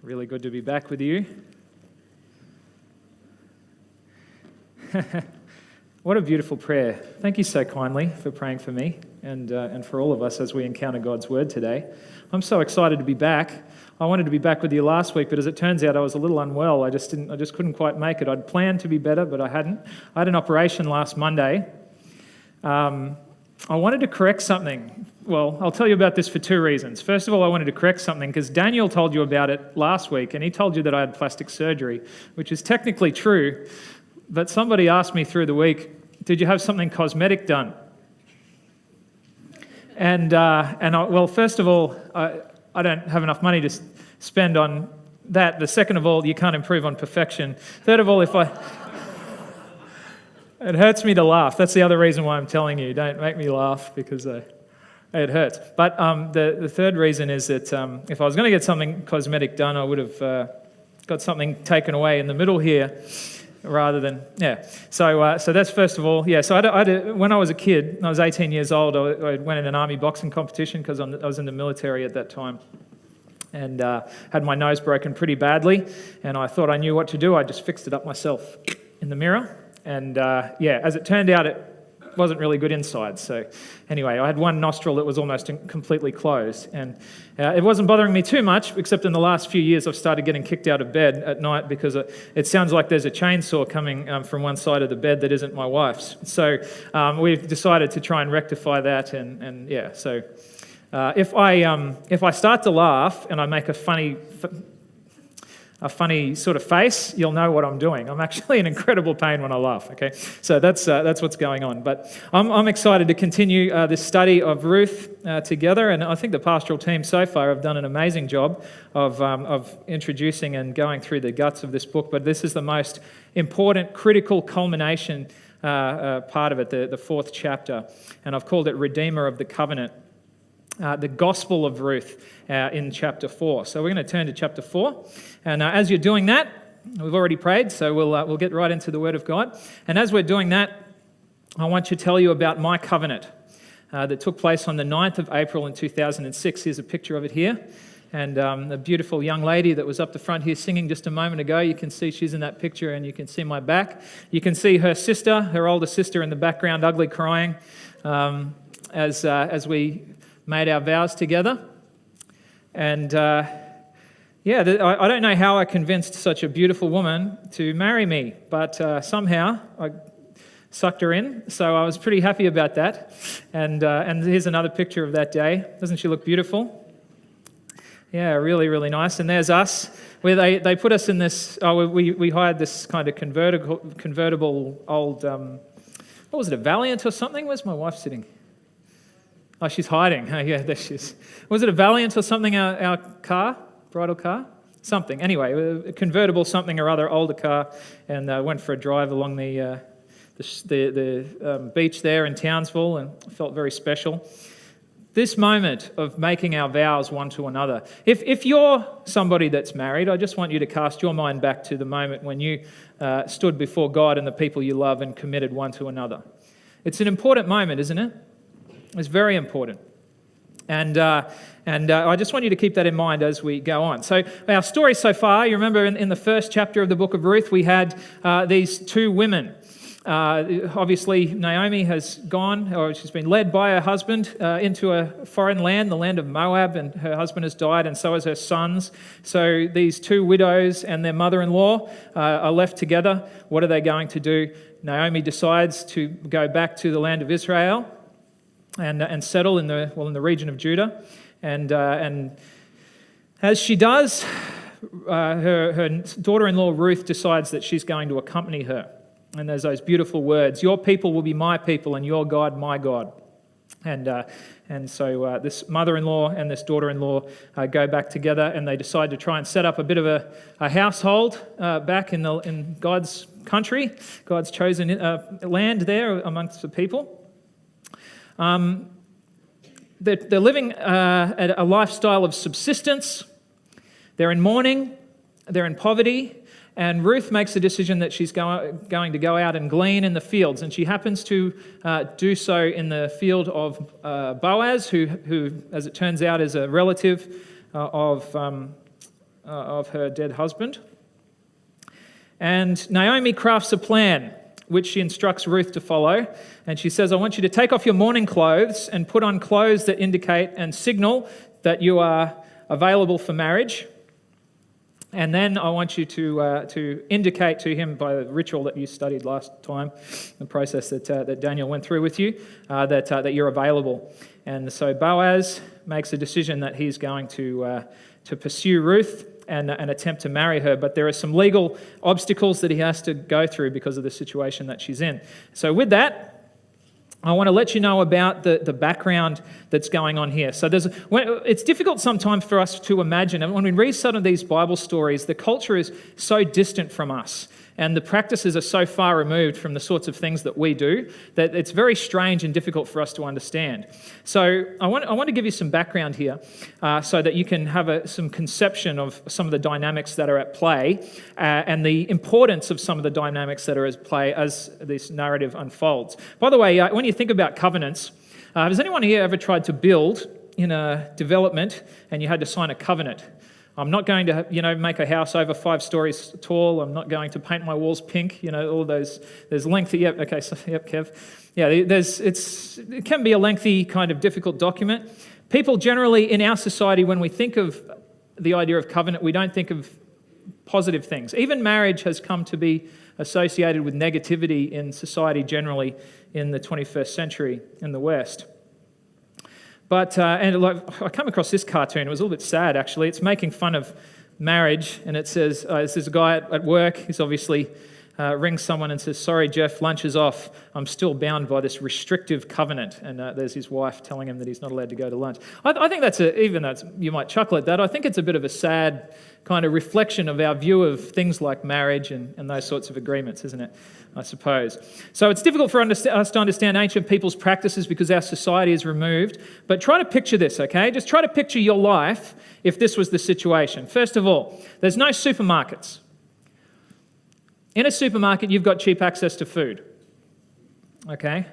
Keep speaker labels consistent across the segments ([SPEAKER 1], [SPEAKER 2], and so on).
[SPEAKER 1] Really good to be back with you. What a beautiful prayer. Thank you so kindly for praying for me and for all of us as we encounter God's Word today. I'm so excited to be back. I wanted to be back with you last week, but as it turns out, I was a little unwell. I just couldn't quite make it. I'd planned to be better, but I hadn't. I had an operation last Monday. I wanted to correct something. Well, I'll tell you about this for two reasons. First of all, I wanted to correct something because Daniel told you about it last week, and he told you that I had plastic surgery, which is technically true, but somebody asked me through the week, did you have something cosmetic done? Well, first of all, I don't have enough money to spend on that. The second of all, you can't improve on perfection. Third of all, it hurts me to laugh. That's the other reason why I'm telling you. Don't make me laugh because it hurts. But the third reason is that if I was going to get something cosmetic done, I would have got something taken away in the middle here rather than, yeah. So that's first of all, yeah. So when I was a kid, I was 18 years old, I went in an army boxing competition because I was in the military at that time. And had my nose broken pretty badly. And I thought I knew what to do. I just fixed it up myself in the mirror. And as it turned out, it wasn't really good inside. So anyway, I had one nostril that was almost completely closed. And it wasn't bothering me too much, except in the last few years I've started getting kicked out of bed at night because it sounds like there's a chainsaw coming from one side of the bed that isn't my wife's. So we've decided to try and rectify that. So if I start to laugh and I make a funny sort of face, you'll know what I'm doing. I'm actually in incredible pain when I laugh, okay? So that's what's going on. But I'm excited to continue this study of Ruth together, and I think the pastoral team so far have done an amazing job of introducing and going through the guts of this book, but this is the most important, critical culmination part of it, the fourth chapter, and I've called it Redeemer of the Covenant. The Gospel of Ruth in chapter 4. So we're going to turn to chapter 4. And as you're doing that, we've already prayed, so we'll get right into the Word of God. And as we're doing that, I want to tell you about my covenant that took place on the 9th of April in 2006. Here's a picture of it here. And the beautiful young lady that was up the front here singing just a moment ago, you can see she's in that picture and you can see my back. You can see her sister, her older sister in the background, ugly crying, as we made our vows together. And I don't know how I convinced such a beautiful woman to marry me, but somehow I sucked her in, so I was pretty happy about that. And here's another picture of that day. Doesn't she look beautiful? Yeah, really, really nice. And there's us, where they put us in this, we hired this kind of convertible old, what was it, a Valiant or something? Where's my wife sitting? Oh, she's hiding. Oh, yeah, there she is. Was it a Valiant or something, our car, bridal car? Something. Anyway, a convertible something or other, older car, and went for a drive along the beach there in Townsville and felt very special. This moment of making our vows one to another. If you're somebody that's married, I just want you to cast your mind back to the moment when you stood before God and the people you love and committed one to another. It's an important moment, isn't it? It's very important. And I just want you to keep that in mind as we go on. So our story so far, you remember in the first chapter of the book of Ruth, we had these two women. Obviously, Naomi has gone, or she's been led by her husband into a foreign land, the land of Moab, and her husband has died, and so has her sons. So these two widows and their mother-in-law are left together. What are they going to do? Naomi decides to go back to the land of Israel and settle in the region of Judah, and as she does, her daughter-in-law Ruth decides that she's going to accompany her. And there's those beautiful words: "Your people will be my people, and your God my God." And so this mother-in-law and this daughter-in-law go back together, and they decide to try and set up a bit of a household back in God's country, God's chosen land there amongst the people. They're living a lifestyle of subsistence. They're in mourning. They're in poverty. And Ruth makes a decision that she's going to go out and glean in the fields. And she happens to do so in the field of Boaz, who, as it turns out, is a relative of of her dead husband. And Naomi crafts a plan, which she instructs Ruth to follow. And she says, I want you to take off your mourning clothes and put on clothes that indicate and signal that you are available for marriage. And then I want you to indicate to him by the ritual that you studied last time, the process that Daniel went through with you, that you're available. And so Boaz makes a decision that he's going to pursue Ruth and attempt to marry her. But there are some legal obstacles that he has to go through because of the situation that she's in. So with that, I want to let you know about the background that's going on here. So it's difficult sometimes for us to imagine, and when we read some of these Bible stories, the culture is so distant from us, and the practices are so far removed from the sorts of things that we do, that it's very strange and difficult for us to understand. So I want to give you some background here so that you can have some conception of some of the dynamics that are at play and the importance of some of the dynamics that are at play as this narrative unfolds. By the way, when you think about covenants, has anyone here ever tried to build in a development and you had to sign a covenant? I'm not going to, make a house over 5 stories tall. I'm not going to paint my walls pink. All those. There's lengthy. Yep. Okay. So yep, Kev. Yeah. It can be a lengthy, kind of difficult document. People generally in our society, when we think of the idea of covenant, we don't think of positive things. Even marriage has come to be associated with negativity in society generally in the 21st century in the West. But I come across this cartoon. It was a little bit sad, actually. It's making fun of marriage, and it says, there's a guy at work. He's obviously rings someone and says, sorry, Jeff, lunch is off. I'm still bound by this restrictive covenant. And there's his wife telling him that he's not allowed to go to lunch. I think even though you might chuckle at that, I think it's a bit of a sad kind of reflection of our view of things like marriage and those sorts of agreements, isn't it? I suppose. So it's difficult for us to understand ancient people's practices because our society is removed. But try to picture this, okay? Just try to picture your life if this was the situation. First of all, there's no supermarkets. In a supermarket, you've got cheap access to food, okay?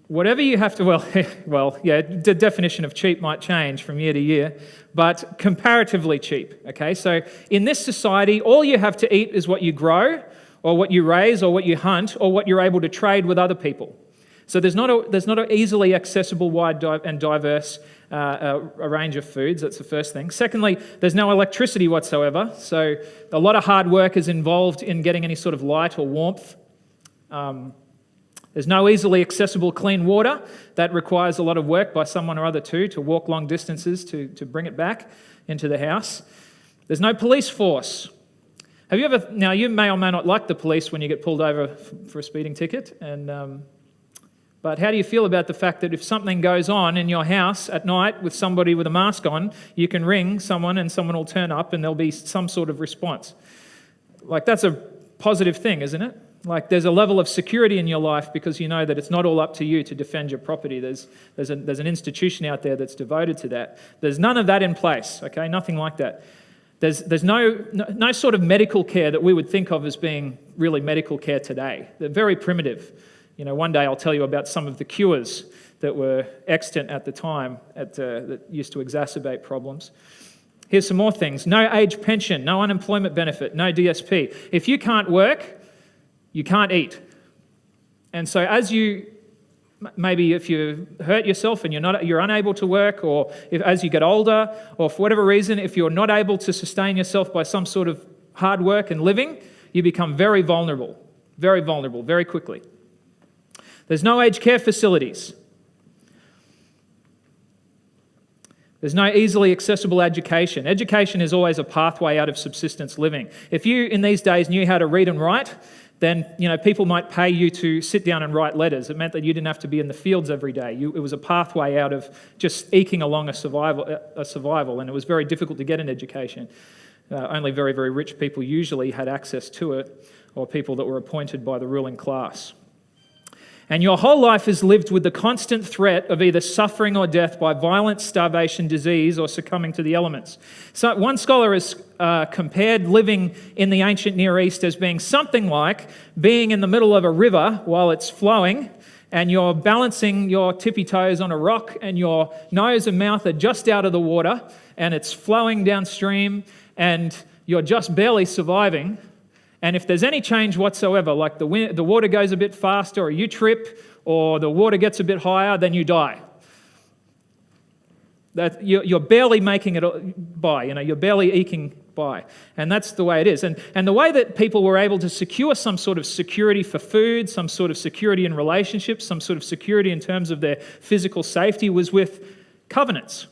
[SPEAKER 1] Whatever you have to, the definition of cheap might change from year to year, but comparatively cheap, okay? So in this society, all you have to eat is what you grow, or what you raise, or what you hunt, or what you're able to trade with other people. So there's not an easily accessible, wide and diverse a range of foods. That's the first thing. Secondly, there's no electricity whatsoever. So a lot of hard work is involved in getting any sort of light or warmth. There's no easily accessible clean water. That requires a lot of work by someone or other to walk long distances to bring it back into the house. There's no police force. Have you ever, now you may or may not like the police when you get pulled over for a speeding ticket, but how do you feel about the fact that if something goes on in your house at night with somebody with a mask on, you can ring someone and someone will turn up and there'll be some sort of response? Like, that's a positive thing, isn't it? Like, there's a level of security in your life because you know that it's not all up to you to defend your property. There's an institution out there that's devoted to that. There's none of that in place, okay? Nothing like that. There's no sort of medical care that we would think of as being really medical care today. They're very primitive. One day I'll tell you about some of the cures that were extant at the time that used to exacerbate problems. Here's some more things. No age pension, no unemployment benefit, no DSP. If you can't work, you can't eat. And so as if you hurt yourself and you're unable to work, or as you get older, or for whatever reason, if you're not able to sustain yourself by some sort of hard work and living, you become very vulnerable very quickly. There's no aged care facilities. There's no easily accessible education. Education is always a pathway out of subsistence living. If you, in these days, knew how to read and write, then people might pay you to sit down and write letters. It meant that you didn't have to be in the fields every day. It was a pathway out of just eking along a survival, and it was very difficult to get an education. Only very, very rich people usually had access to it, or people that were appointed by the ruling class. And your whole life is lived with the constant threat of either suffering or death by violence, starvation, disease, or succumbing to the elements. So one scholar has compared living in the ancient Near East as being something like being in the middle of a river while it's flowing, and you're balancing your tippy toes on a rock, and your nose and mouth are just out of the water, and it's flowing downstream and you're just barely surviving, and if there's any change whatsoever, like the water goes a bit faster or you trip or the water gets a bit higher, then you die. That you're barely making it by, you're barely eking by. And that's the way it is. And the way that people were able to secure some sort of security for food, some sort of security in relationships, some sort of security in terms of their physical safety was with covenants.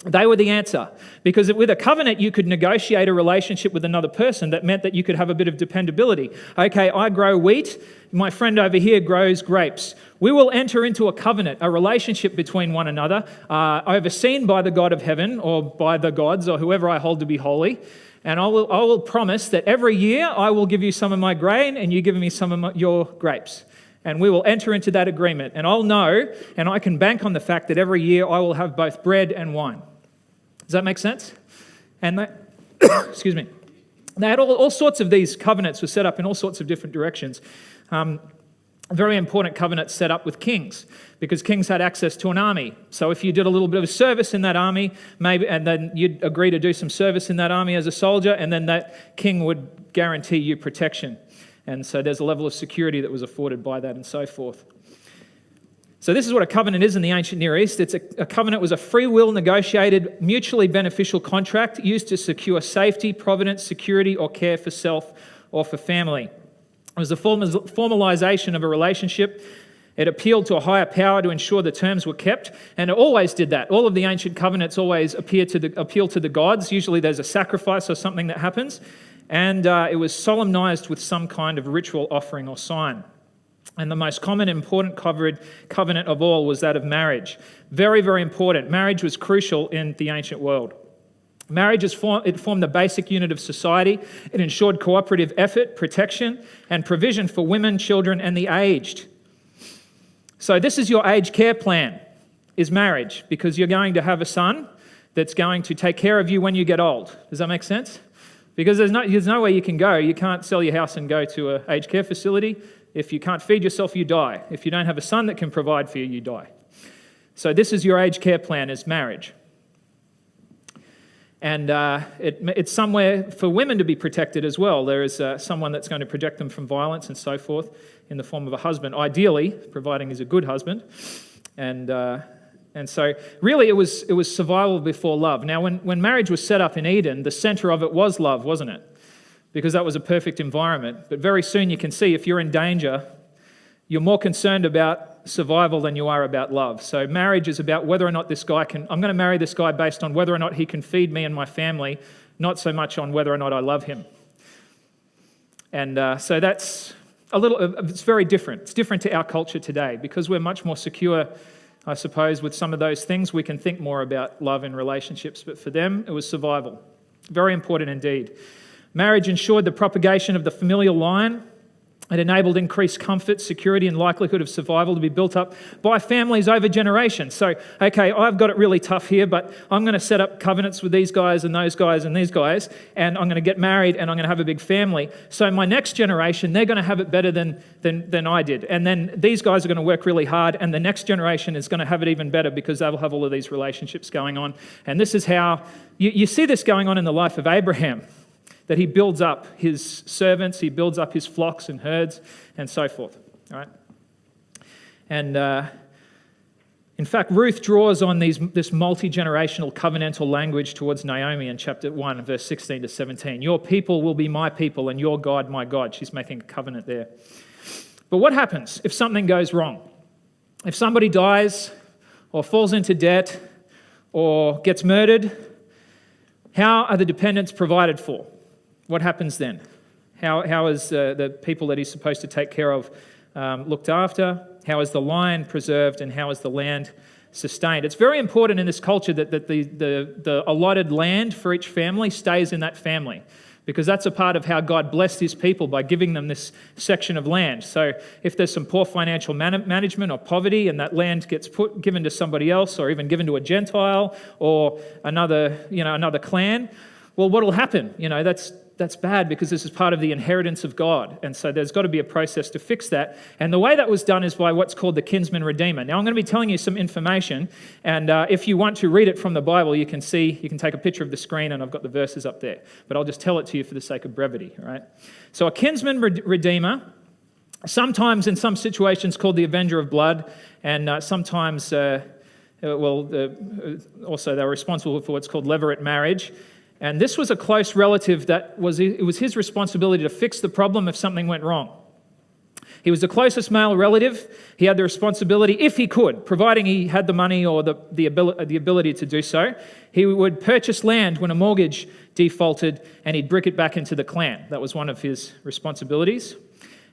[SPEAKER 1] They were the answer. Because with a covenant, you could negotiate a relationship with another person that meant that you could have a bit of dependability. Okay, I grow wheat. My friend over here grows grapes. We will enter into a covenant, a relationship between one another, overseen by the God of heaven or by the gods or whoever I hold to be holy. And I will promise that every year I will give you some of my grain and you give me some of your grapes. And we will enter into that agreement. And I'll know, and I can bank on the fact that every year I will have both bread and wine. Does that make sense? And they, excuse me, they had all sorts of these covenants were set up in all sorts of different directions. A very important covenant set up with kings, because kings had access to an army. So if you did a little bit of service in that army, maybe, and then you'd agree to do some service in that army as a soldier, and then that king would guarantee you protection. And so there's a level of security that was afforded by that and so forth. So this is what a covenant is in the ancient Near East. A covenant was a free will negotiated, mutually beneficial contract used to secure safety, providence, security, or care for self or for family. It was a formalization of a relationship. It appealed to a higher power to ensure the terms were kept, and it always did that. All of the ancient covenants always appeal to the gods. Usually there's a sacrifice or something that happens, and it was solemnized with some kind of ritual offering or sign. And the most common important covenant of all was that of marriage. Very, very important. Marriage was crucial in the ancient world. Marriage it formed the basic unit of society. It ensured cooperative effort, protection, and provision for women, children, and the aged. So this is your aged care plan, is marriage, because you're going to have a son that's going to take care of you when you get old. Does that make sense? Because there's nowhere you can go. You can't sell your house and go to an aged care facility. If you can't feed yourself, you die. If you don't have a son that can provide for you, you die. So this is your aged care plan, is marriage. And it's somewhere for women to be protected as well. There is someone that's going to protect them from violence and so forth in the form of a husband, ideally, providing he's a good husband. And so really it was survival before love. Now when marriage was set up in Eden, the center of it was love, wasn't it? Because that was a perfect environment. But very soon you can see if you're in danger, you're more concerned about survival than you are about love. So marriage is about whether or not I'm going to marry this guy based on whether or not he can feed me and my family, not so much on whether or not I love him. And so that's it's very different. It's different to our culture today because we're much more secure, I suppose, with some of those things. We can think more about love in relationships, but for them, it was survival. Very important indeed. Marriage ensured the propagation of the familial line. It enabled increased comfort, security, and likelihood of survival to be built up by families over generations. So, okay, I've got it really tough here, but I'm going to set up covenants with these guys and those guys and these guys, and I'm going to get married and I'm going to have a big family. So my next generation, they're going to have it better than I did. And then these guys are going to work really hard, and the next generation is going to have it even better because they'll have all of these relationships going on. And this is how, you see this going on in the life of Abraham, that he builds up his servants, he builds up his flocks and herds, and so forth. All right? And in fact, Ruth draws on this multi-generational covenantal language towards Naomi in chapter 1, verse 16 to 17. Your people will be my people, and your God, my God. She's making a covenant there. But what happens if something goes wrong? If somebody dies, or falls into debt, or gets murdered, how are the dependents provided for? What happens then? How is the people that he's supposed to take care of looked after? How is the line preserved, and how is the land sustained? It's very important in this culture that the allotted land for each family stays in that family, because that's a part of how God blessed his people by giving them this section of land. So if there's some poor financial management or poverty and that land gets given to somebody else, or even given to a Gentile or another clan, well, what will happen? that's bad because this is part of the inheritance of God. And so there's got to be a process to fix that. And the way that was done is by what's called the kinsman redeemer. Now, I'm going to be telling you some information. And if you want to read it from the Bible, you can take a picture of the screen and I've got the verses up there. But I'll just tell it to you for the sake of brevity, all right? So a kinsman redeemer, sometimes in some situations called the avenger of blood, and sometimes, also they were responsible for what's called levirate marriage. And this was a close relative it was his responsibility to fix the problem if something went wrong. He was the closest male relative. He had the responsibility, if he could, providing he had the money or the ability to do so, he would purchase land when a mortgage defaulted and he'd brick it back into the clan. That was one of his responsibilities.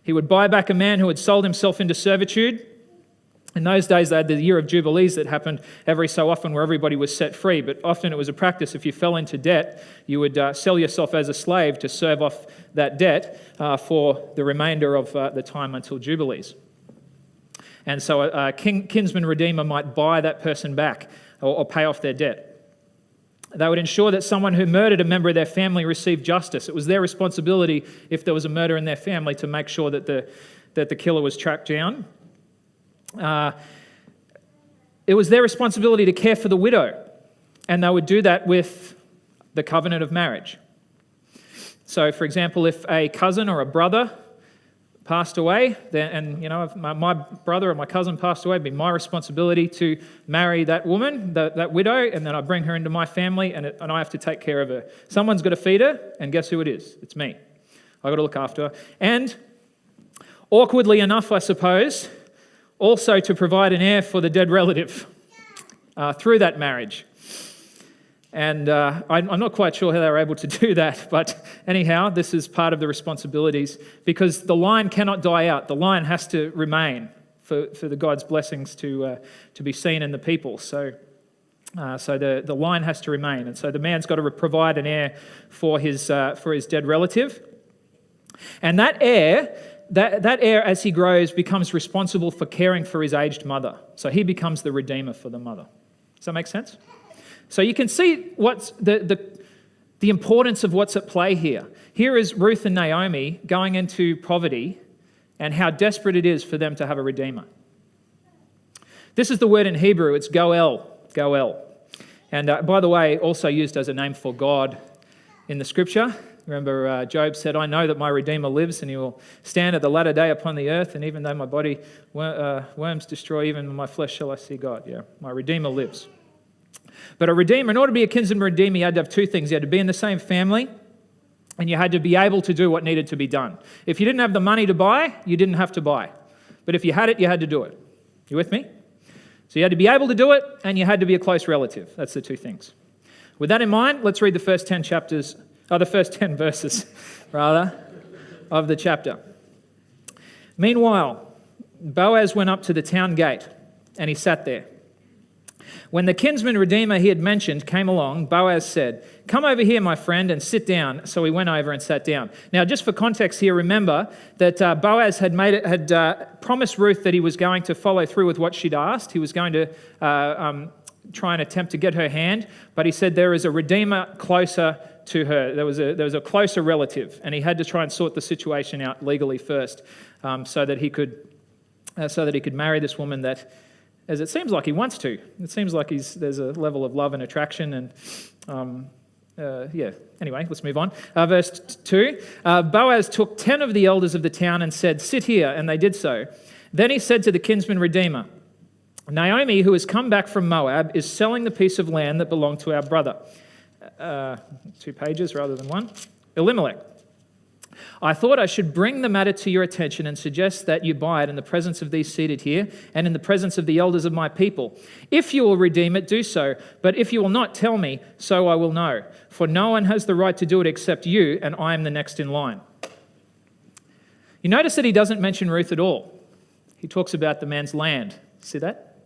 [SPEAKER 1] He would buy back a man who had sold himself into servitude. In those days, they had the year of Jubilees that happened every so often where everybody was set free, but often it was a practice. If you fell into debt, you would sell yourself as a slave to serve off that debt for the remainder of the time until Jubilees. And so a kinsman redeemer might buy that person back or pay off their debt. They would ensure that someone who murdered a member of their family received justice. It was their responsibility, if there was a murder in their family, to make sure that the killer was tracked down. It was their responsibility to care for the widow, and they would do that with the covenant of marriage. So, for example, if a cousin or a brother passed away, if my brother or my cousin passed away, it'd be my responsibility to marry that woman, that widow, and then I bring her into my family, and I have to take care of her. Someone's got to feed her, and guess who it is? It's me. I've got to look after her. And awkwardly enough, I suppose, also to provide an heir for the dead relative through that marriage. And I'm not quite sure how they were able to do that, but anyhow, this is part of the responsibilities because the line cannot die out. The line has to remain for the God's blessings to be seen in the people. So the line has to remain. And so the man's got to provide an heir for his dead relative. And that heir, as he grows, becomes responsible for caring for his aged mother. So he becomes the redeemer for the mother. Does that make sense? So you can see what's the importance of what's at play here. Here is Ruth and Naomi going into poverty and how desperate it is for them to have a redeemer. This is the word in Hebrew. It's goel. And by the way, also used as a name for God in the scripture. Remember, Job said, I know that my Redeemer lives and he will stand at the latter day upon the earth, and even though my body worms destroy, even my flesh shall I see God. Yeah, my Redeemer lives. But a redeemer, in order to be a kinsman redeemer, you had to have two things. You had to be in the same family, and you had to be able to do what needed to be done. If you didn't have the money to buy, you didn't have to buy. But if you had it, you had to do it. You with me? So you had to be able to do it, and you had to be a close relative. That's the two things. With that in mind, let's read the first 10 verses, of the chapter. Meanwhile, Boaz went up to the town gate, and he sat there. When the kinsman redeemer he had mentioned came along, Boaz said, "Come over here, my friend, and sit down." So he went over and sat down. Now, just for context here, remember that Boaz had promised Ruth that he was going to follow through with what she'd asked. He was going to try and attempt to get her hand, but he said there is a redeemer closer to her. There was a closer relative, and he had to try and sort the situation out legally first, so that he could marry this woman that, as it seems like he wants to. It seems like there's a level of love and attraction, and Anyway, let's move on. Verse 2, Boaz took 10 of the elders of the town and said, "Sit here," and they did so. Then he said to the kinsman redeemer, "Naomi, who has come back from Moab, is selling the piece of land that belonged to our brother." 2 pages rather than one. Elimelech. "I thought I should bring the matter to your attention and suggest that you buy it in the presence of these seated here and in the presence of the elders of my people. If you will redeem it, do so. But if you will not, tell me, so I will know. For no one has the right to do it except you, and I am the next in line." You notice that he doesn't mention Ruth at all. He talks about the man's land. See that?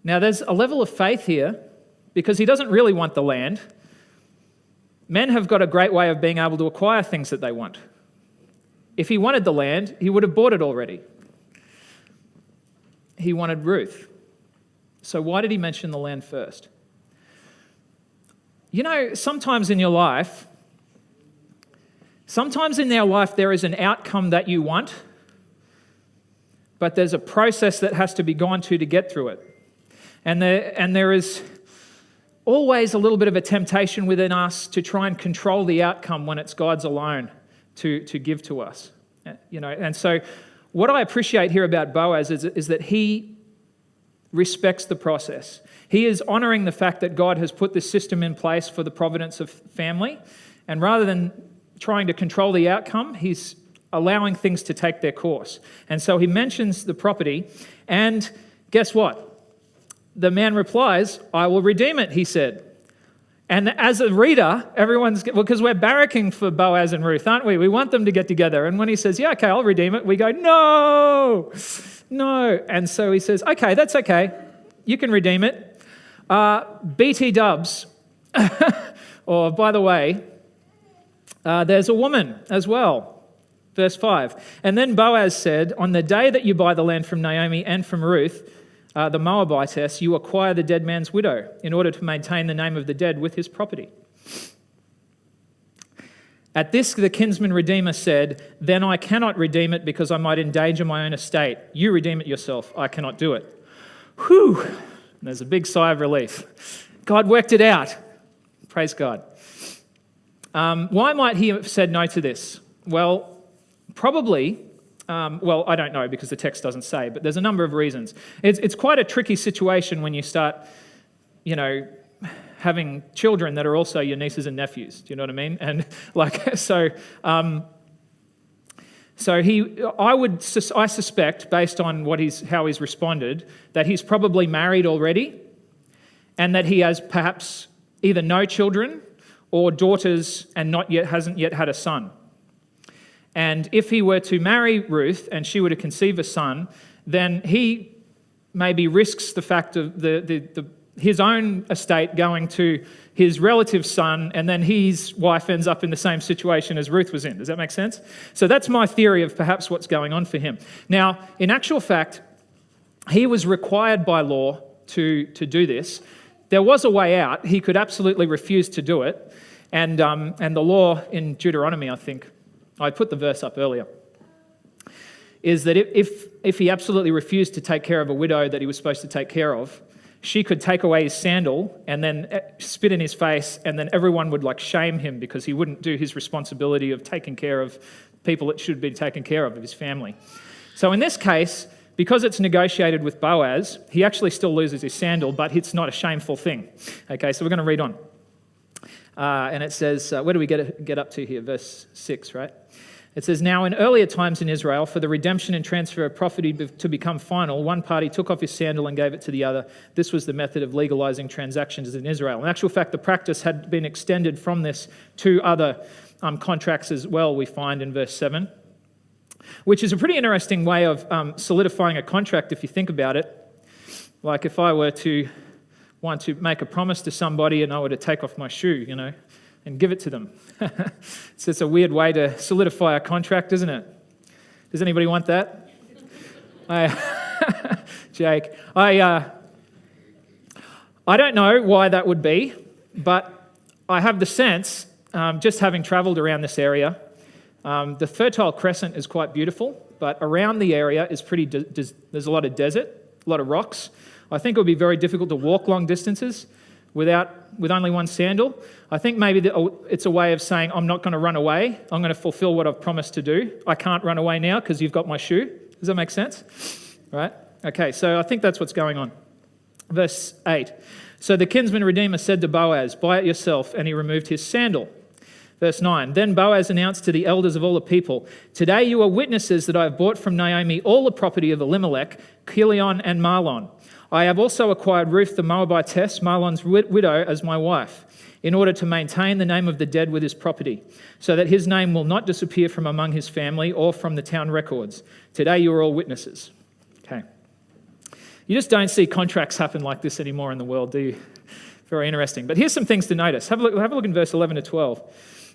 [SPEAKER 1] Now, there's a level of faith here because he doesn't really want the land. Men have got a great way of being able to acquire things that they want. If he wanted the land, he would have bought it already. He wanted Ruth. So why did he mention the land first? You know, sometimes in your life, Sometimes in our life there is an outcome that you want, but there's a process that has to be gone to get through it. And there is always a little bit of a temptation within us to try and control the outcome when it's God's alone to give to us. And so what I appreciate here about Boaz is that he respects the process. He is honouring the fact that God has put this system in place for the providence of family, and rather than trying to control the outcome, he's allowing things to take their course. And so he mentions the property, and guess what? The man replies, "I will redeem it," he said. And as a reader, because we're barracking for Boaz and Ruth, aren't we? We want them to get together. And when he says, "Yeah, okay, I'll redeem it," we go, no. And so he says, "Okay, that's okay. You can redeem it. BT dubs." Or, by the way, there's a woman as well. Verse 5. "And then Boaz said, 'On the day that you buy the land from Naomi and from Ruth, the Moabitess, you acquire the dead man's widow in order to maintain the name of the dead with his property.' At this, the kinsman redeemer said, 'Then I cannot redeem it because I might endanger my own estate. You redeem it yourself. I cannot do it.'" Whew! And there's a big sigh of relief. God worked it out. Praise God. Why might he have said no to this? Well, probably, I don't know because the text doesn't say, but there's a number of reasons. It's quite a tricky situation when you start, having children that are also your nieces and nephews. Do you know what I mean? And I suspect, based on how he's responded, that he's probably married already, and that he has perhaps either no children or daughters and hasn't yet had a son. And if he were to marry Ruth and she were to conceive a son, then he maybe risks the fact of his own estate going to his relative's son, and then his wife ends up in the same situation as Ruth was in. Does that make sense? So that's my theory of perhaps what's going on for him. Now, in actual fact, he was required by law to do this. There was a way out. He could absolutely refuse to do it. And the law in Deuteronomy, I think, I put the verse up earlier, is that if he absolutely refused to take care of a widow that he was supposed to take care of, she could take away his sandal and then spit in his face, and then everyone would shame him because he wouldn't do his responsibility of taking care of people that should be taken care of his family. So in this case, because it's negotiated with Boaz, he actually still loses his sandal, but it's not a shameful thing. Okay, so we're going to read on. And it says, where do we get up to here? Verse 6, right? It says, "Now in earlier times in Israel, for the redemption and transfer of property to become final, one party took off his sandal and gave it to the other. This was the method of legalizing transactions in Israel." In actual fact, the practice had been extended from this to other contracts as well, we find in verse 7, which is a pretty interesting way of solidifying a contract if you think about it. Like if I were to want to make a promise to somebody and I were to take off my shoe, and give it to them. So it's a weird way to solidify a contract, isn't it? Does anybody want that? Jake. I don't know why that would be, but I have the sense, just having travelled around this area, the Fertile Crescent is quite beautiful, but around the area is there's a lot of desert, a lot of rocks. I think it would be very difficult to walk long distances with only one sandal. I think maybe it's a way of saying, I'm not going to run away. I'm going to fulfill what I've promised to do. I can't run away now because you've got my shoe. Does that make sense? Right? Okay, so I think that's what's going on. Verse 8. "So the kinsman redeemer said to Boaz, 'Buy it yourself,' and he removed his sandal." Verse 9. "Then Boaz announced to the elders of all the people, 'Today you are witnesses that I have bought from Naomi all the property of Elimelech, Chilion, and Mahlon. I have also acquired Ruth the Moabitess, Mahlon's widow, as my wife, in order to maintain the name of the dead with his property, so that his name will not disappear from among his family or from the town records. Today you are all witnesses.'" Okay. You just don't see contracts happen like this anymore in the world, do you? Very interesting. But here's some things to notice. Have a look in verse 11 to 12.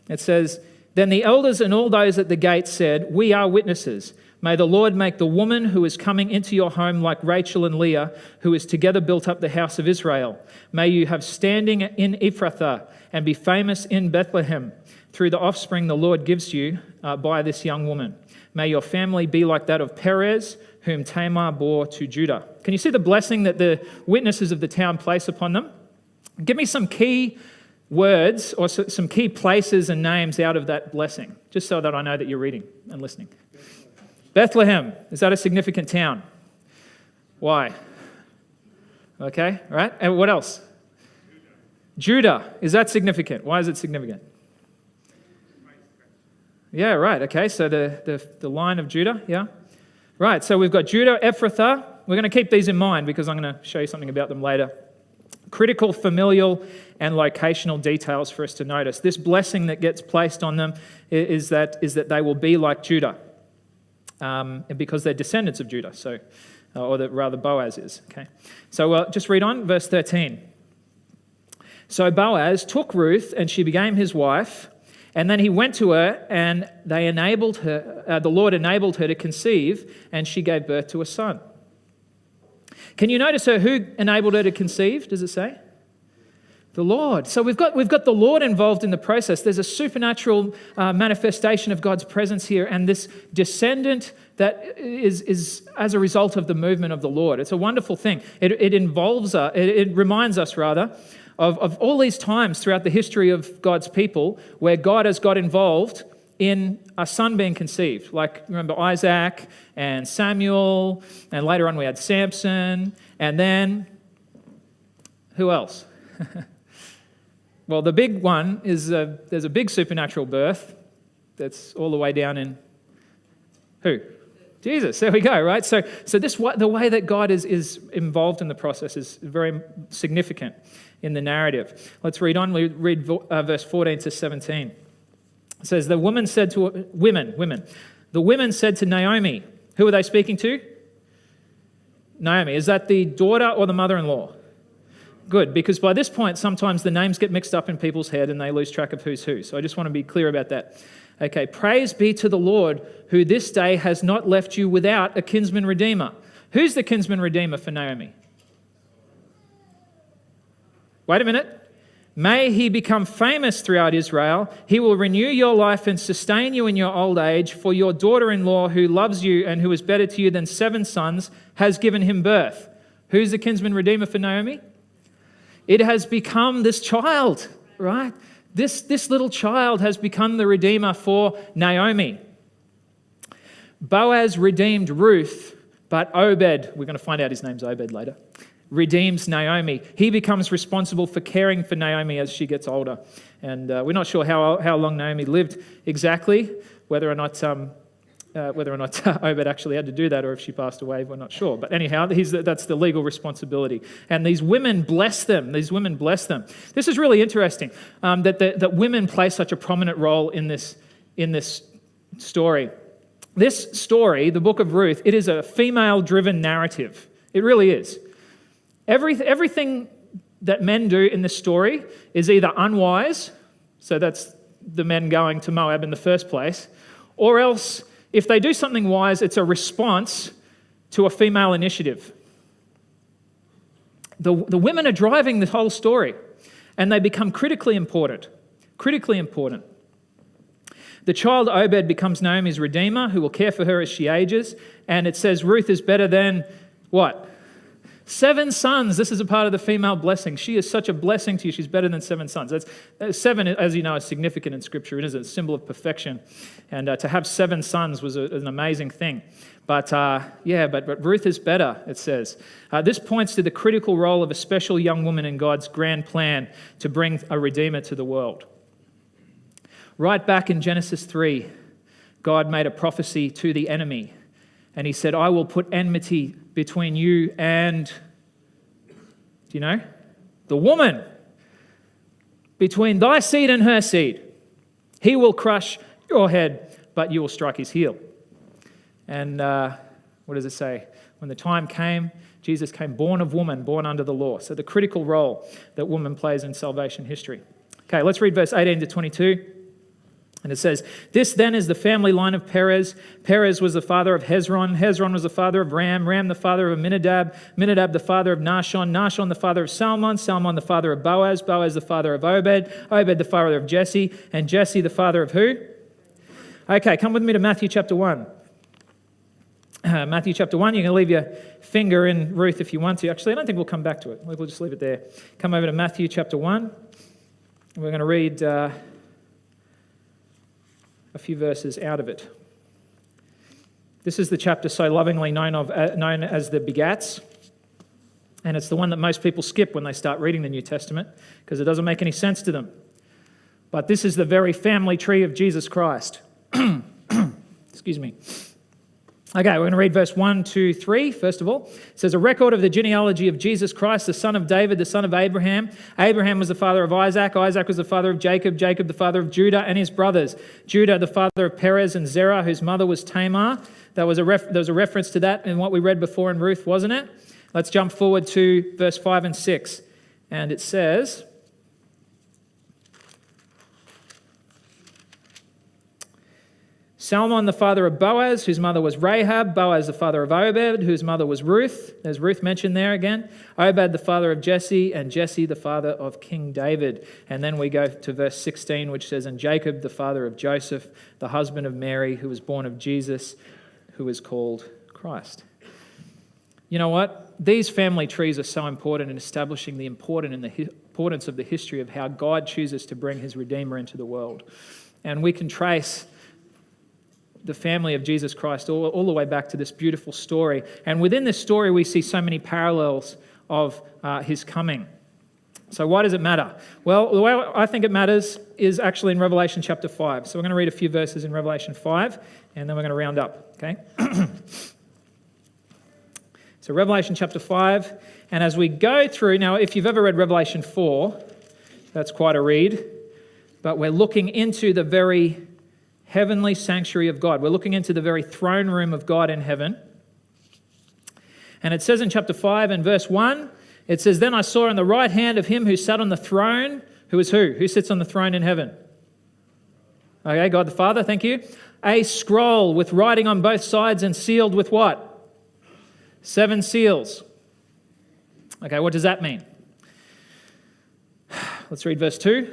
[SPEAKER 1] It says, Then the elders and all those at the gate said, "We are witnesses. May the Lord make the woman who is coming into your home like Rachel and Leah, who is together built up the house of Israel. May you have standing in Ephrathah and be famous in Bethlehem through the offspring the Lord gives you by this young woman. May your family be like that of Perez, whom Tamar bore to Judah." Can you see the blessing that the witnesses of the town place upon them? Give me some key words or some key places and names out of that blessing, just so that I know that you're reading and listening. Bethlehem, is that a significant town? Why? Okay, right. And what else? Judah, is that significant? Why is it significant? Yeah, right. Okay, so the line of Judah, yeah. Right, so we've got Judah, Ephrathah. We're going to keep these in mind because I'm going to show you something about them later. Critical, familial, and locational details for us to notice. This blessing that gets placed on them is that they will be like Judah, because they're descendants of Judah. So, or that rather Boaz is. Okay, so just read on, verse 13. So Boaz took Ruth, and she became his wife. And then he went to her, and they enabled her. The Lord enabled her to conceive, and she gave birth to a son. Can you notice who enabled her to conceive? Does it say? The Lord. So we've got the Lord involved in the process. There's a supernatural manifestation of God's presence here, and this descendant that is as a result of the movement of the Lord. It's a wonderful thing. It involves us. It reminds us rather of all these times throughout the history of God's people where God has got involved in a son being conceived. Like, remember Isaac and Samuel, and later on we had Samson, and then who else? Well, the big one is there's a big supernatural birth that's all the way down in who? Jesus. There we go, right? So the way that God is involved in the process is very significant in the narrative. Let's read on. We read verse 14 to 17. It says, the woman said to women. The women said to Naomi. Who are they speaking to? Naomi. Is that the daughter or the mother-in-law? Good, because by this point, sometimes the names get mixed up in people's head and they lose track of who's who. So I just want to be clear about that. Okay, praise be to the Lord, who this day has not left you without a kinsman redeemer. Who's the kinsman redeemer for Naomi? Wait a minute. May he become famous throughout Israel. He will renew your life and sustain you in your old age, for your daughter-in-law who loves you and who is better to you than 7 sons has given him birth. Who's the kinsman redeemer for Naomi? It has become this child, right? This little child has become the redeemer for Naomi. Boaz redeemed Ruth, but Obed, we're going to find out his name's Obed later, redeems Naomi. He becomes responsible for caring for Naomi as she gets older. And we're not sure how long Naomi lived exactly, whether or not Obed actually had to do that or if she passed away, we're not sure. But anyhow, that's the legal responsibility. And these women bless them. This is really interesting, that women play such a prominent role in this story. This story, the book of Ruth, it is a female-driven narrative. It really is. Everything that men do in this story is either unwise, so that's the men going to Moab in the first place, or else if they do something wise, it's a response to a female initiative. The women are driving the whole story, and they become critically important. The child Obed becomes Naomi's redeemer, who will care for her as she ages, and it says Ruth is better than what? 7 sons. This is a part of the female blessing. She is such a blessing to you. She's better than 7 sons. 7, as you know, is significant in Scripture. It is a symbol of perfection. And to have 7 sons was an amazing thing. But Ruth is better, it says. This points to the critical role of a special young woman in God's grand plan to bring a Redeemer to the world. Right back in Genesis 3, God made a prophecy to the enemy. And he said, I will put enmity between you and, do you know? The woman. Between thy seed and her seed. He will crush your head, but you will strike his heel. And what does it say? When the time came, Jesus came born of woman, born under the law. So the critical role that woman plays in salvation history. Okay, let's read verse 18 to 22. And it says, this then is the family line of Perez. Perez was the father of Hezron. Hezron was the father of Ram. Ram the father of Aminadab. Aminadab the father of Nahshon. Nahshon the father of Salmon. Salmon the father of Boaz. Boaz the father of Obed. Obed the father of Jesse. And Jesse the father of who? Okay, come with me to Matthew chapter 1. Matthew chapter 1, you can leave your finger in Ruth if you want to. Actually, I don't think we'll come back to it. We'll just leave it there. Come over to Matthew chapter 1. We're going to read a few verses out of it. This is the chapter so lovingly known as the Begats, and it's the one that most people skip when they start reading the New Testament because it doesn't make any sense to them. But this is the very family tree of Jesus Christ. Excuse me. Okay, we're going to read verse 1, 2, 3, first of all. It says, a record of the genealogy of Jesus Christ, the son of David, the son of Abraham. Abraham was the father of Isaac. Isaac was the father of Jacob. Jacob the father of Judah and his brothers. Judah the father of Perez and Zerah, whose mother was Tamar. There was a reference to that in what we read before in Ruth, wasn't it? Let's jump forward to verse 5 and 6. And it says, Salmon the father of Boaz, whose mother was Rahab. Boaz the father of Obed, whose mother was Ruth. There's Ruth mentioned there again. Obed the father of Jesse, and Jesse the father of King David. And then we go to verse 16, which says, and Jacob the father of Joseph, the husband of Mary, who was born of Jesus, who is called Christ. You know what? These family trees are so important in establishing the importance of the history of how God chooses to bring his Redeemer into the world. And we can trace the family of Jesus Christ all the way back to this beautiful story. And within this story, we see so many parallels of his coming. So why does it matter? Well, the way I think it matters is actually in Revelation chapter 5. So we're going to read a few verses in Revelation 5, and then we're going to round up, okay? So Revelation chapter 5, and as we go through, now if you've ever read Revelation 4, that's quite a read, but we're looking into the very heavenly sanctuary of God. We're looking into the very throne room of God in heaven. And it says in chapter 5 and verse 1, it says, then I saw on the right hand of him who sat on the throne, who is who? Who sits on the throne in heaven? Okay, God the Father, thank you. A scroll with writing on both sides and sealed with what? 7 seals. Okay, what does that mean? Let's read verse 2.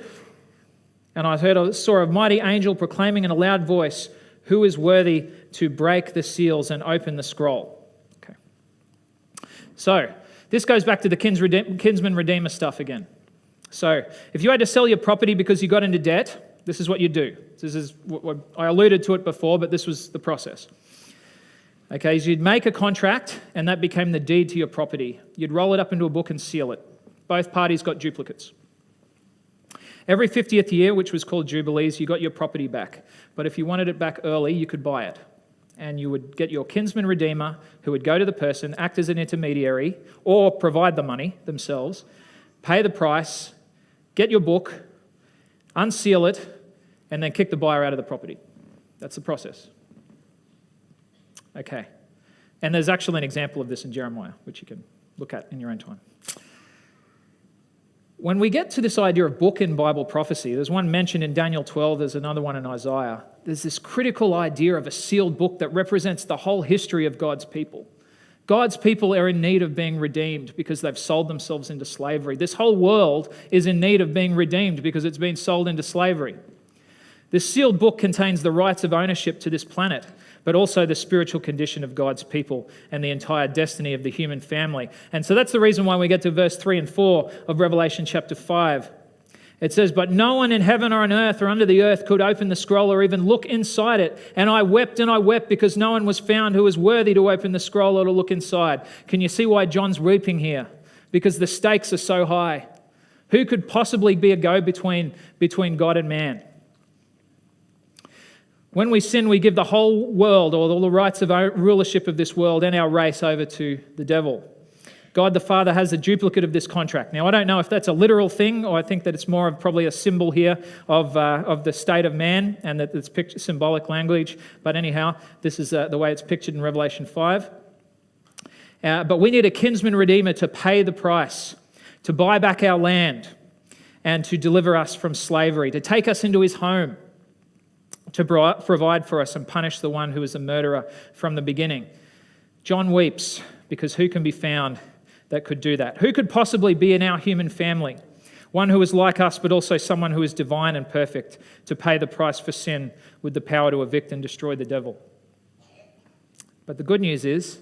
[SPEAKER 1] And I saw a mighty angel proclaiming in a loud voice, who is worthy to break the seals and open the scroll? Okay. So, this goes back to the kinsman redeemer stuff again. So, if you had to sell your property because you got into debt, this is what you do. This is what I alluded to it before, but this was the process. Okay, so you'd make a contract, and that became the deed to your property. You'd roll it up into a book and seal it. Both parties got duplicates. Every 50th year, which was called Jubilees, you got your property back. But if you wanted it back early, you could buy it. And you would get your kinsman redeemer who would go to the person, act as an intermediary, or provide the money themselves, pay the price, get your book, unseal it, and then kick the buyer out of the property. That's the process. Okay. And there's actually an example of this in Jeremiah, which you can look at in your own time. When we get to this idea of book in Bible prophecy, there's one mentioned in Daniel 12, there's another one in Isaiah. There's this critical idea of a sealed book that represents the whole history of God's people. God's people are in need of being redeemed because they've sold themselves into slavery. This whole world is in need of being redeemed because it's been sold into slavery. This sealed book contains the rights of ownership to this planet, but also the spiritual condition of God's people and the entire destiny of the human family. And so that's the reason why we get to verse 3 and 4 of Revelation chapter 5. It says, but no one in heaven or on earth or under the earth could open the scroll or even look inside it. And I wept because no one was found who was worthy to open the scroll or to look inside. Can you see why John's weeping here? Because the stakes are so high. Who could possibly be a go-between God and man? When we sin, we give the whole world, or all the rights of our rulership of this world and our race over to the devil. God the Father has a duplicate of this contract. Now, I don't know if that's a literal thing, or I think that it's more of probably a symbol here of the state of man, and that it's symbolic language. But anyhow, this is the way it's pictured in Revelation 5. But we need a kinsman redeemer to pay the price, to buy back our land, and to deliver us from slavery, to take us into his home. to provide for us and punish the one who is a murderer from the beginning. John weeps because who can be found that could do that? Who could possibly be in our human family? One who is like us, but also someone who is divine and perfect to pay the price for sin with the power to evict and destroy the devil. But the good news is,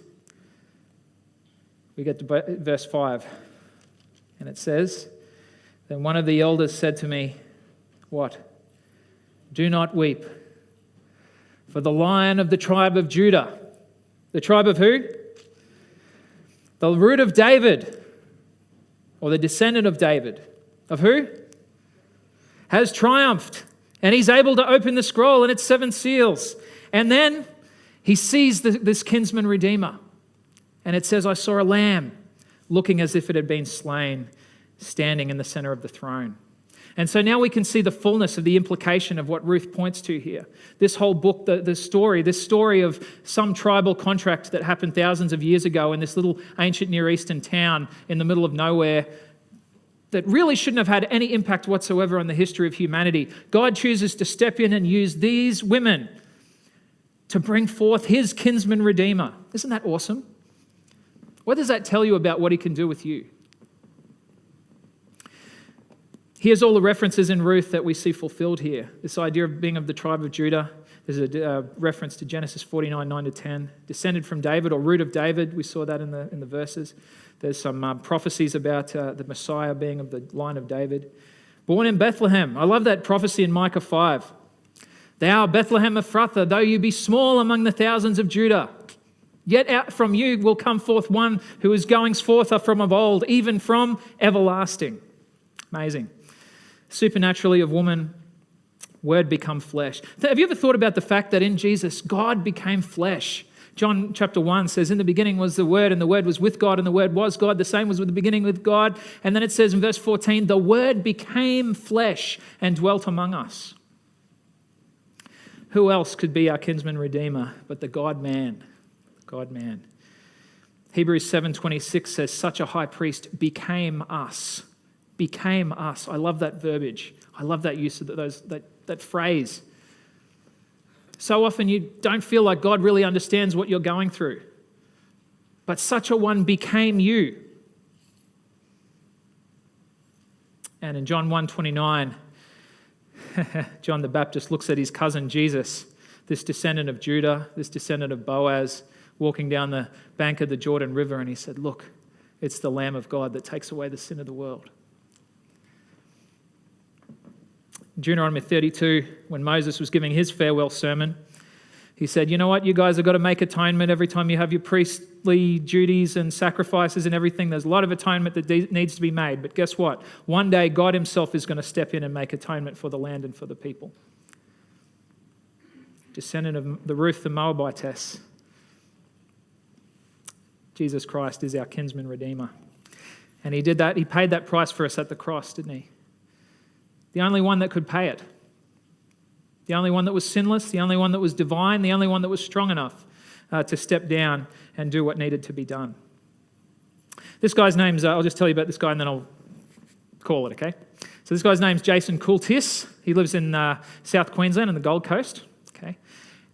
[SPEAKER 1] we get to verse 5, and it says, "Then one of the elders said to me," what? "Do not weep, for the Lion of the tribe of Judah," the tribe of who? The root of David, or the descendant of David. Of who? Has triumphed, and he's able to open the scroll and its 7 seals. And then he sees this kinsman redeemer. And it says, "I saw a lamb looking as if it had been slain, standing in the center of the throne." And so now we can see the fullness of the implication of what Ruth points to here. This whole book, this story of some tribal contract that happened thousands of years ago in this little ancient Near Eastern town in the middle of nowhere that really shouldn't have had any impact whatsoever on the history of humanity. God chooses to step in and use these women to bring forth his kinsman redeemer. Isn't that awesome? What does that tell you about what he can do with you? Here's all the references in Ruth that we see fulfilled here. This idea of being of the tribe of Judah. There's a reference to Genesis 49, 9-10. Descended from David, or root of David. We saw that in the verses. There's some prophecies about the Messiah being of the line of David. Born in Bethlehem. I love that prophecy in Micah 5. "Thou, Bethlehem Ephrathah, though you be small among the thousands of Judah, yet out from you will come forth one who is goings forth from of old, even from everlasting." Amazing. Supernaturally of woman, Word become flesh. Have you ever thought about the fact that in Jesus, God became flesh? John chapter 1 says, "In the beginning was the Word, and the Word was with God, and the Word was God. The same was with the beginning with God." And then it says in verse 14, "The Word became flesh and dwelt among us." Who else could be our kinsman redeemer but the God-man? God-man. Hebrews 7:26 says, "Such a high priest became us." Became us. I love that verbiage. I love that use of that phrase. So often you don't feel like God really understands what you're going through. But such a one became you. And in John 1:29, John the Baptist looks at his cousin Jesus, this descendant of Judah, this descendant of Boaz, walking down the bank of the Jordan River, and he said, "Look, it's the Lamb of God that takes away the sin of the world." Deuteronomy 32, when Moses was giving his farewell sermon, he said, "You know what? You guys have got to make atonement every time you have your priestly duties and sacrifices and everything. There's a lot of atonement that needs to be made. But guess what? One day God himself is going to step in and make atonement for the land and for the people." Descendant of the Ruth the Moabitess. Jesus Christ is our kinsman redeemer. And he did that. He paid that price for us at the cross, didn't he? The only one that could pay it. The only one that was sinless, the only one that was divine, the only one that was strong enough to step down and do what needed to be done. This guy's name's, I'll just tell you about this guy and then I'll call it, okay? So this guy's name's Jason Coultis. He lives in South Queensland on the Gold Coast, okay?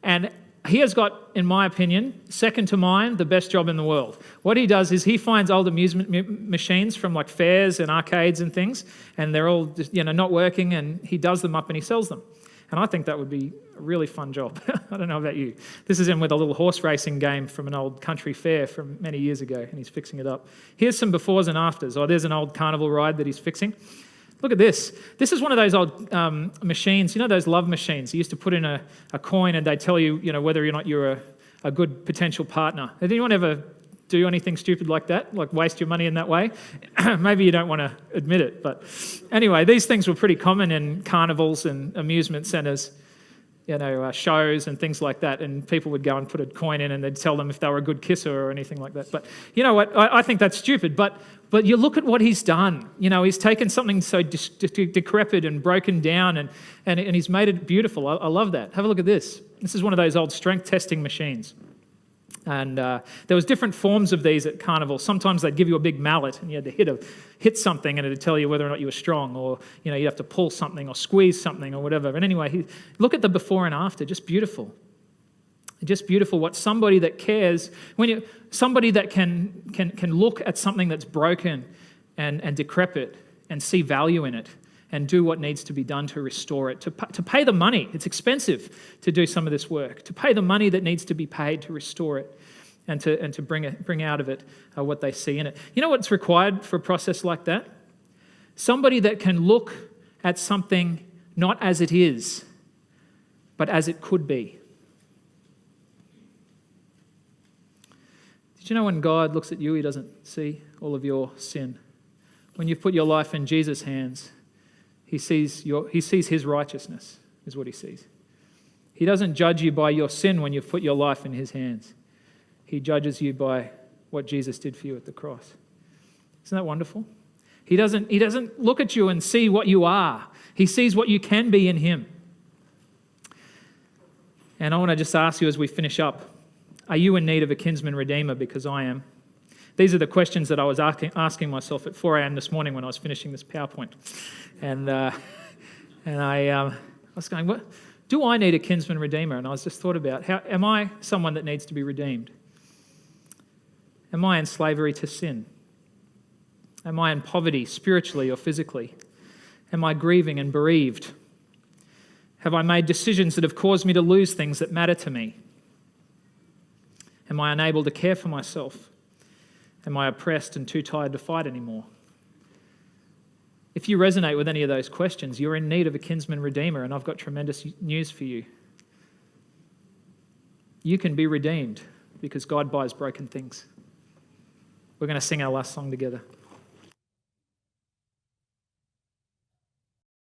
[SPEAKER 1] And he has got, in my opinion, second to mine, the best job in the world. What he does is he finds old amusement machines from like fairs and arcades and things, and they're all just, not working, and he does them up and he sells them. And I think that would be a really fun job. I don't know about you. This is him with a little horse racing game from an old country fair from many years ago, and he's fixing it up. Here's some befores and afters. Oh, there's an old carnival ride that he's fixing. Look at this. This is one of those old machines, those love machines. You used to put in a coin and they tell you, whether or not you're a good potential partner. Did anyone ever do anything stupid like that, like waste your money in that way? Maybe you don't want to admit it, but anyway, these things were pretty common in carnivals and amusement centres, shows and things like that, and people would go and put a coin in and they'd tell them if they were a good kisser or anything like that. But you know what? I think that's stupid, but you look at what he's done. He's taken something so decrepit and broken down and he's made it beautiful. I love that. Have a look at this. This is one of those old strength testing machines. And there was different forms of these at carnival. Sometimes they'd give you a big mallet and you had to hit something and it'd tell you whether or not you were strong, or you'd have to pull something or squeeze something or whatever. And anyway, look at the before and after, just beautiful. Just beautiful what somebody that cares, somebody that can look at something that's broken and decrepit and see value in it and do what needs to be done to restore it, to pay the money. It's expensive to do some of this work, to pay the money that needs to be paid to restore it and to bring out of it what they see in it. You know what's required for a process like that? Somebody that can look at something not as it is, but as it could be. Did you know when God looks at you, he doesn't see all of your sin? When you've put your life in Jesus' hands, he sees his righteousness, is what he sees. He doesn't judge you by your sin when you've put your life in his hands. He judges you by what Jesus did for you at the cross. Isn't that wonderful? He doesn't look at you and see what you are. He sees what you can be in him. And I want to just ask you as we finish up, are you in need of a kinsman redeemer? Because I am. These are the questions that I was asking myself at 4 a.m. this morning when I was finishing this PowerPoint. And I was going, what? Do I need a kinsman redeemer? And I was just thought about, am I someone that needs to be redeemed? Am I in slavery to sin? Am I in poverty spiritually or physically? Am I grieving and bereaved? Have I made decisions that have caused me to lose things that matter to me? Am I unable to care for myself? Am I oppressed and too tired to fight anymore? If you resonate with any of those questions, you're in need of a kinsman redeemer, and I've got tremendous news for you. You can be redeemed because God buys broken things. We're going to sing our last song together.